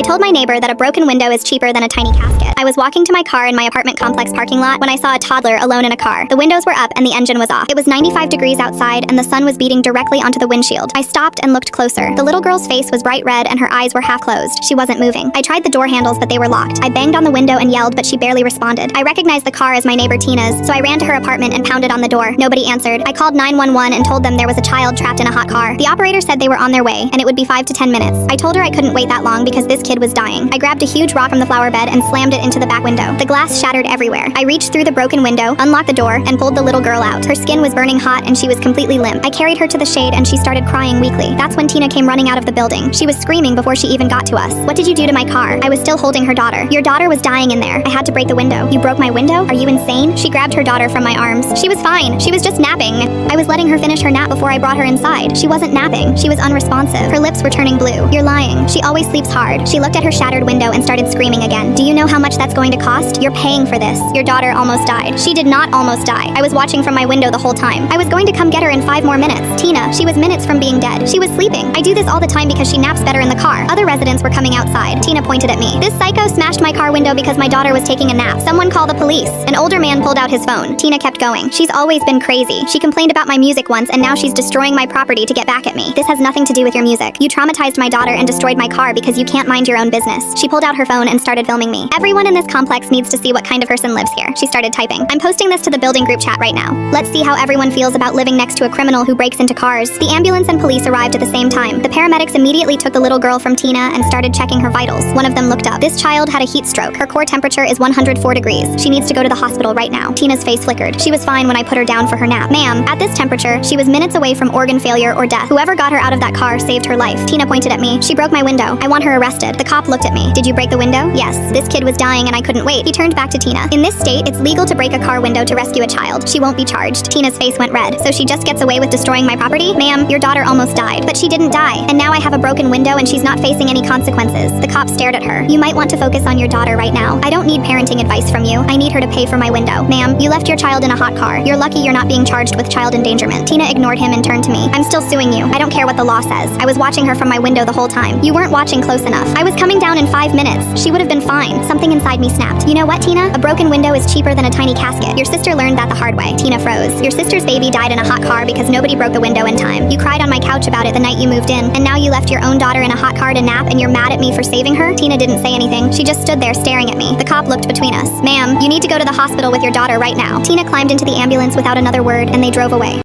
told my neighbor that a broken window is cheaper than a tiny casket. I was walking to my car in my apartment complex parking lot when I saw a toddler alone in a car. The windows were up and the engine was off. It was 95 degrees outside and the sun was beating directly onto the windshield. I stopped and looked closer. The little girl's face was bright red and her eyes were half closed. She wasn't moving. I tried the door handles, but they were locked. I banged on the window and yelled, but she barely responded. I recognized the car as my neighbor Tina's, so I ran to her apartment and pounded on the door. Nobody answered. I called 911 and told them there was a child trapped in a hot car. The operator said they were on their way and it would be 5 to 10 minutes. I told her I couldn't wait that long because this kid was dying. I grabbed a huge rock from the flower bed and slammed it into the back window. The glass shattered everywhere. I reached through the broken window, unlocked the door, and pulled the little girl out. Her skin was burning hot and she was completely limp. I carried her to the shade and she started crying weakly. That's when Tina came running out of the building. She was screaming before she even got to us. What did you do to my car? I was still holding her daughter. Your daughter was dying in there. I had to break the window. You broke my window? Are you insane? She grabbed her daughter from my arms. She was fine. She was just napping. I was letting her finish her nap before I brought her inside. She wasn't napping. She was unresponsive. Her lips were turning blue. You're lying. She always sleeps hard. She looked at her shattered window and started screaming again. Do you know how much that's going to cost? You're paying for this. Your daughter almost died. She did not almost die. I was watching from my window the whole time. I was going to come get her in 5 more minutes. Tina, she was minutes from being dead. She was sleeping. I do this all the time because she naps better in the car. Other residents were coming outside. Tina pointed at me. This psycho smashed my car window because my daughter was taking a nap. Someone call the police. An older man pulled out his phone. Tina kept going. She's always been crazy. She complained about my music once and now she's destroying my property to get back at me. This has nothing to do with your music. You traumatized my daughter and destroyed my car because you can't mind your own business. She pulled out her phone and started filming me. Everyone in this complex needs to see what kind of person lives here. She started typing. I'm posting this to the building group chat right now. Let's see how everyone feels about living next to a criminal who breaks into cars. The ambulance and police arrived at the same time. The paramedics immediately took the little girl from Tina and started checking her vitals. One of them looked up. This child had a heat stroke. Her core temperature is 104 degrees. She needs to go to the hospital right now. Tina's face flickered. She was fine when I put her down for her nap. Ma'am, at this temperature, she was minutes away from organ failure or death. Whoever got her out of that car saved her life. Tina pointed at me. She broke my window. I want her arrested. The cop looked at me. Did you break the window? Yes. This kid was dying and I couldn't wait. He turned back to Tina. In this state, it's legal to break a car window to rescue a child. She won't be charged. Tina's face went red. So she just gets away with destroying my property? Ma'am, your daughter almost died. But she didn't die. And now I have a broken window and she's not facing any consequences. The cop stared at her. You might want to focus on your daughter right now. I don't need parenting advice from you. I need her to pay for my window. Ma'am, you left your child in a hot car. You're lucky you're not being charged with child endangerment. Tina ignored him and turned to me. I'm still suing you. I don't care what the law says. I was watching her from my window the whole time. You weren't watching close enough. I was coming down in 5 minutes. She would have been fine. Something inside me snapped. You know what, Tina? A broken window is cheaper than a tiny casket. Your sister learned that the hard way. Tina froze. Your sister's baby died in a hot car because nobody broke the window in time. You cried on my couch about it the night you moved in, and now you left your own daughter in a hot car to nap and you're mad at me for saving her? Tina didn't say anything. She just stood there staring at me. The cop looked between us. Ma'am, you need to go to the hospital with your daughter right now. Tina climbed into the ambulance without another word and they drove away.